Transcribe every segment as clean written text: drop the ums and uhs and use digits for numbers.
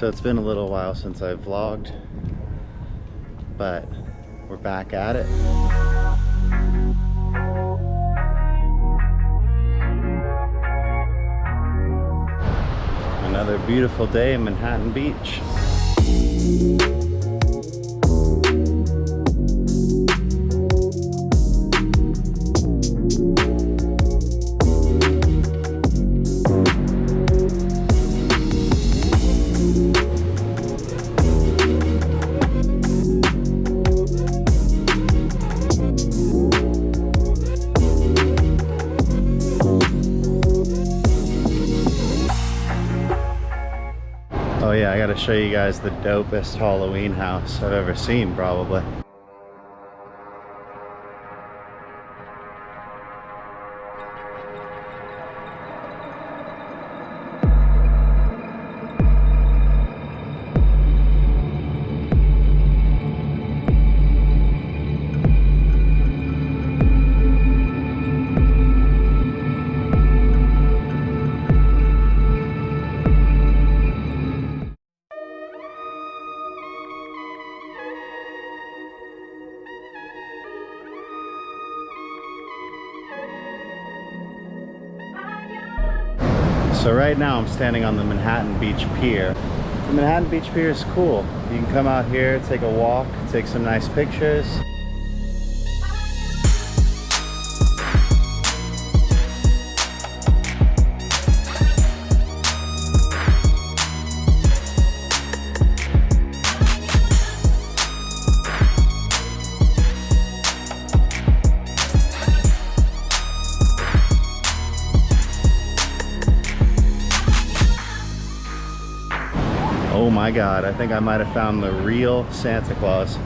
So it's been a little while since I've vlogged, but we're back at it. Another beautiful day in Manhattan Beach. Oh yeah, I gotta show you guys the dopest Halloween house I've ever seen, probably. So right now I'm standing on the Manhattan Beach Pier. The Manhattan Beach Pier is cool. You can come out here, take a walk, take some nice pictures. Oh my God, I think I might have found the real Santa Claus.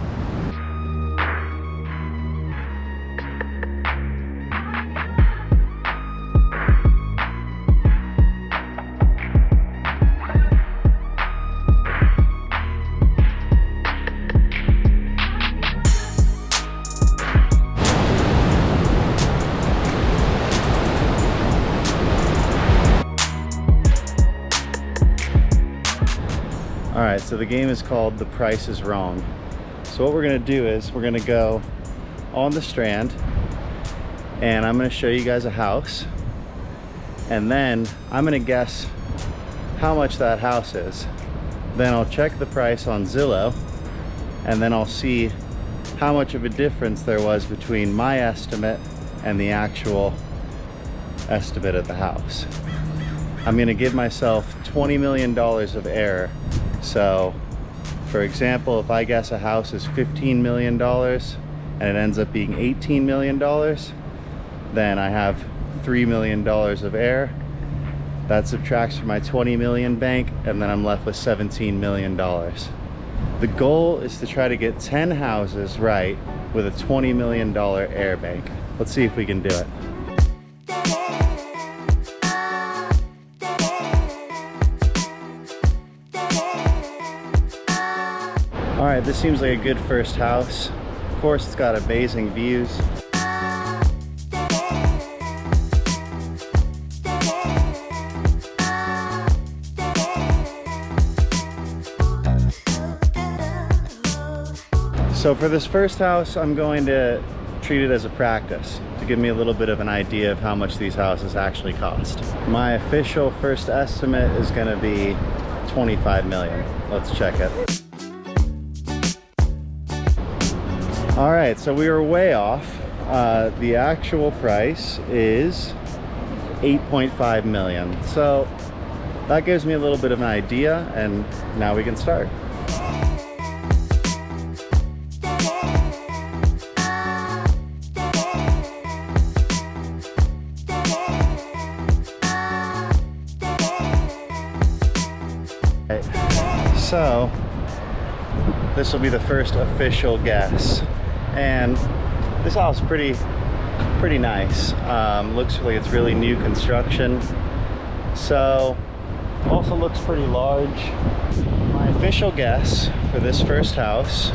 All right, so the game is called The Price is Wrong. So what we're gonna do is we're gonna go on the Strand and I'm gonna show you guys a house, and then I'm gonna guess how much that house is. Then I'll check the price on Zillow, and then I'll see how much of a difference there was between my estimate and the actual estimate of the house. I'm gonna give myself $20 million of error. So, for example, if I guess a house is $15 million and it ends up being $18 million, then I have $3 million of error. That subtracts from my 20 million bank, and then I'm left with $17 million. The goal is to try to get 10 houses right with a $20 million error bank. Let's see if we can do it. All right, this seems like a good first house. Of course, it's got amazing views. So for this first house, I'm going to treat it as a practice to give me a little bit of an idea of how much these houses actually cost. My official first estimate is going to be 25 million. Let's check it. All right, so we were way off. The actual price is 8.5 million. So that gives me a little bit of an idea, and now we can start. Okay, so this will be the first official guess. And this house is pretty nice. Looks like it's really new construction. So also looks pretty large. My official guess for this first house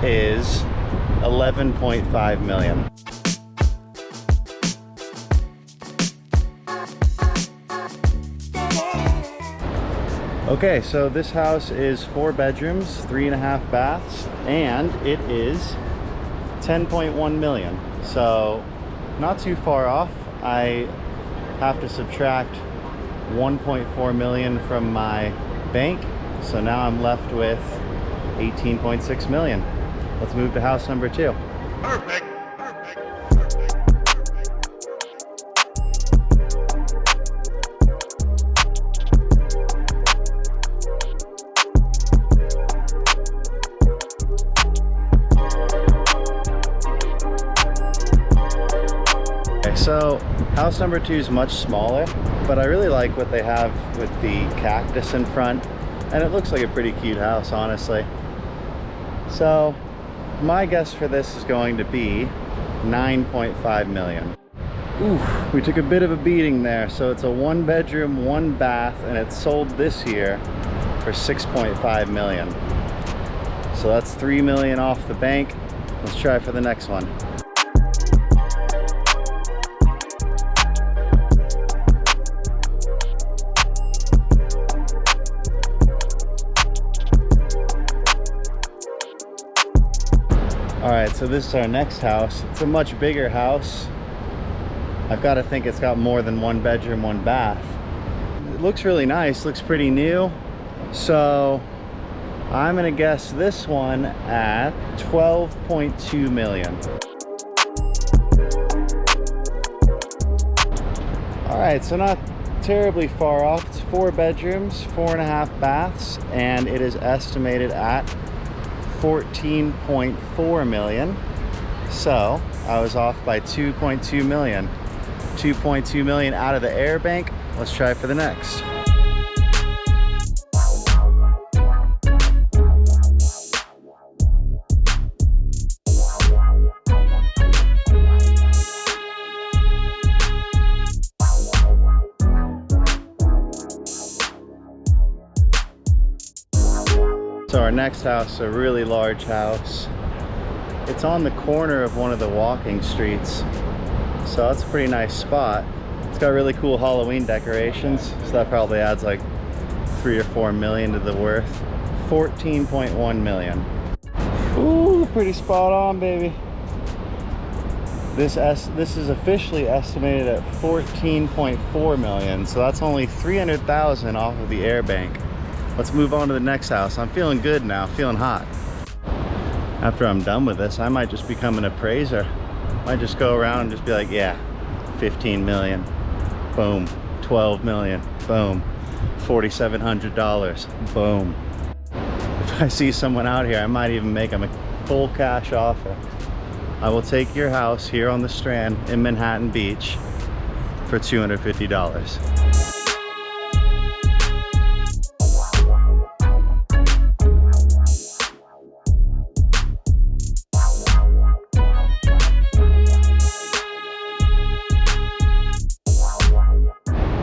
is 11.5 million. Okay, so this house is 4 bedrooms, 3.5 baths, and it is 10.1 million. So not too far off. I have to subtract 1.4 million from my bank. So now I'm left with 18.6 million. Let's move to house number 2. Perfect. So house number 2 is much smaller, but I really like what they have with the cactus in front, and it looks like a pretty cute house, honestly. So my guess for this is going to be 9.5 million. Ooh, we took a bit of a beating there. So it's a 1 bedroom, 1 bath, and it's sold this year for 6.5 million. So that's 3 million off the bank. Let's try for the next one. All right, so this is our next house. It's a much bigger house. I've got to think it's got more than 1 bedroom, 1 bath. It looks really nice, looks pretty new. So I'm gonna guess this one at 12.2 million. All right, so not terribly far off. It's 4 bedrooms, 4.5 baths, and it is estimated at 14.4 million. So I was off by 2.2 million. 2.2 million out of the air bank. Let's try for the next. So our next house is a really large house. It's on the corner of one of the walking streets. So that's a pretty nice spot. It's got really cool Halloween decorations. So that probably adds like 3 or 4 million to the worth. 14.1 million. Ooh, pretty spot on, baby. This is officially estimated at 14.4 million. So that's only 300,000 off of the air bank. Let's move on to the next house. I'm feeling good now, feeling hot. After I'm done with this, I might just become an appraiser. Might just go around and just be like, yeah, 15 million, boom, 12 million, boom, $4,700, boom. If I see someone out here, I might even make them a full cash offer. I will take your house here on the Strand in Manhattan Beach for $250.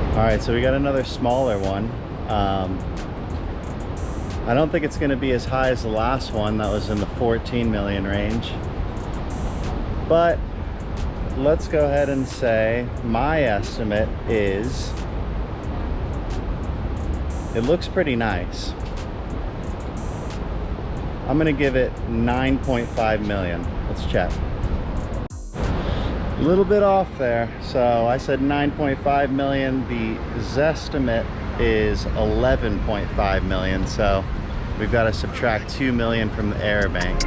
All right, so we got another smaller one. I don't think it's gonna be as high as the last one that was in the 14 million range. But let's go ahead and say my estimate is, it looks pretty nice. I'm gonna give it 9.5 million. Let's check. A little bit off there. So I said 9.5 million. The Zestimate is 11.5 million. So we've got to subtract 2 million from the air bank.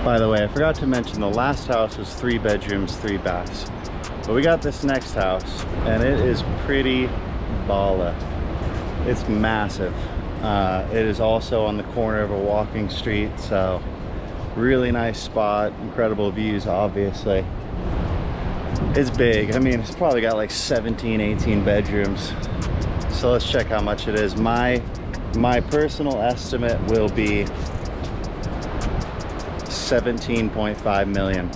By the way, I forgot to mention the last house was 3 bedrooms, 3 baths. But we got this next house and it is pretty baller. It's massive. It is also on the corner of a walking street, so really nice spot, incredible views, obviously. It's big. I mean, it's probably got like 17, 18 bedrooms. So let's check how much it is. My My personal estimate will be 17.5 million.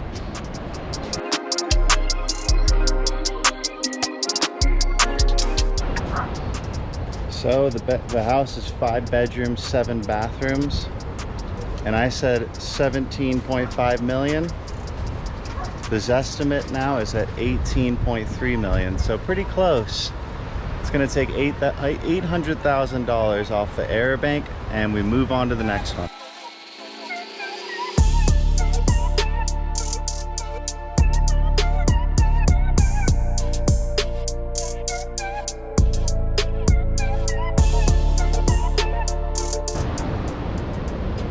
So the house is 5 bedrooms, 7 bathrooms, and I said 17.5 million. This estimate now is at 18.3 million, so pretty close. It's gonna take $800,000 off the error bank, and we move on to the next one.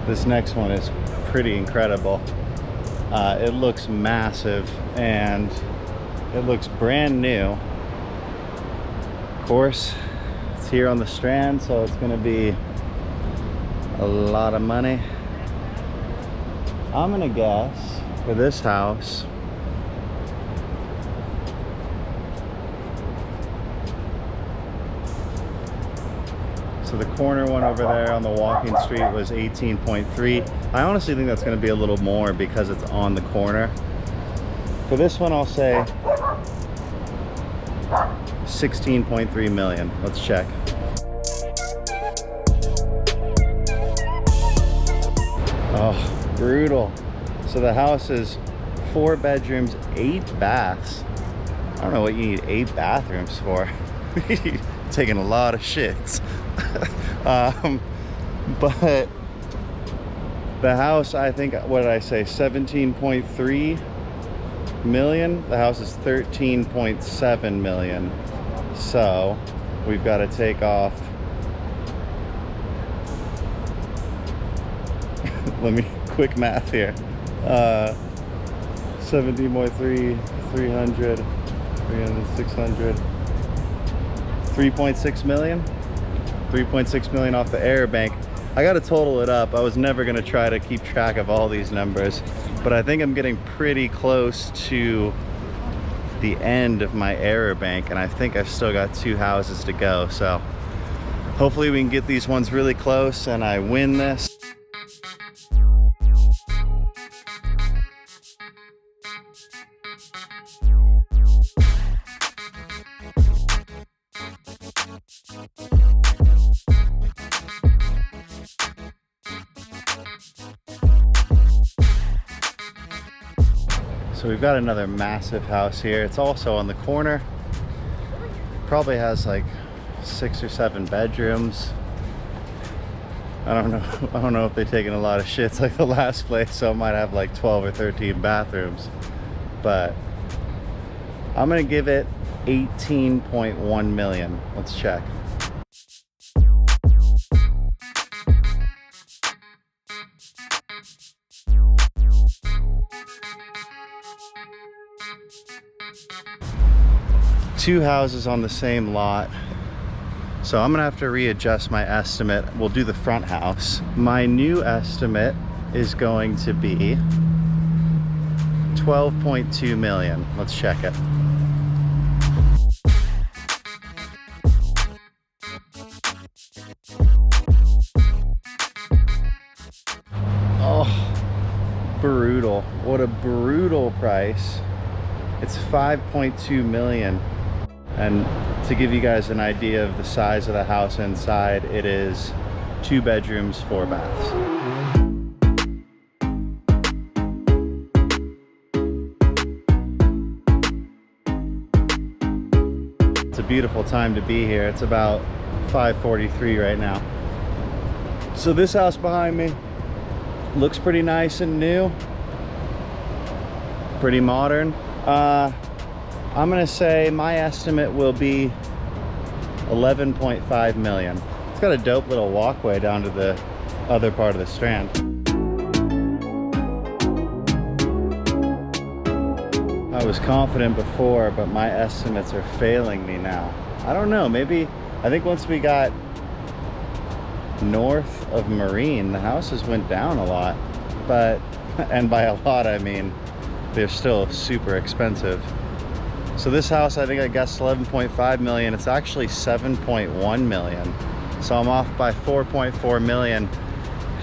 This next one is pretty incredible. It looks massive and it looks brand new. Of course, it's here on the Strand, so it's gonna be a lot of money. I'm gonna guess for this house, so the corner one over there on the walking street was 18.3. I honestly think that's going to be a little more because it's on the corner. For this one, I'll say 16.3 million. Let's check. Oh, brutal. So the house is 4 bedrooms, 8 baths. I don't know what you need 8 bathrooms for. Taking a lot of shits. But the house, I think, what did I say, 17.3 million? The house is 13.7 million. So we've got to take off let me quick math here. 17.3, 300, 600, 3.6 million. 3.6 million off the error bank. I got to total it up. I was never going to try to keep track of all these numbers, but I think I'm getting pretty close to the end of my error bank, and I think I've still got 2 houses to go. So hopefully we can get these ones really close and I win this. So we've got another massive house here. It's also on the corner. Probably has like 6 or 7 bedrooms. I don't know if they've taken a lot of shits like the last place, so it might have like 12 or 13 bathrooms. But I'm gonna give it 18.1 million. Let's check. Two houses on the same lot, so I'm gonna have to readjust my estimate. We'll do the front house. My new estimate is going to be 12.2 million. Let's check it. Oh, brutal. What a brutal price. It's 5.2 million. And to give you guys an idea of the size of the house inside, it is 2 bedrooms, 4 baths. It's a beautiful time to be here. It's about 5:43 right now. So this house behind me looks pretty nice and new, pretty modern. I'm gonna say my estimate will be 11.5 million. It's got a dope little walkway down to the other part of the Strand. I was confident before, but my estimates are failing me now. I don't know, maybe, I think once we got north of Marine, the houses went down a lot, but, and by a lot I mean, they're still super expensive. So this house, I think I guessed 11.5 million. It's actually 7.1 million. So I'm off by 4.4 million,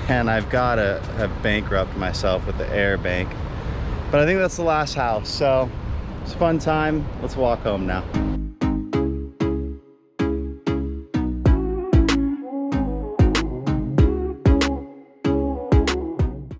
and I've got to have bankrupted myself with the air bank. But I think that's the last house, so it's a fun time. Let's walk home now.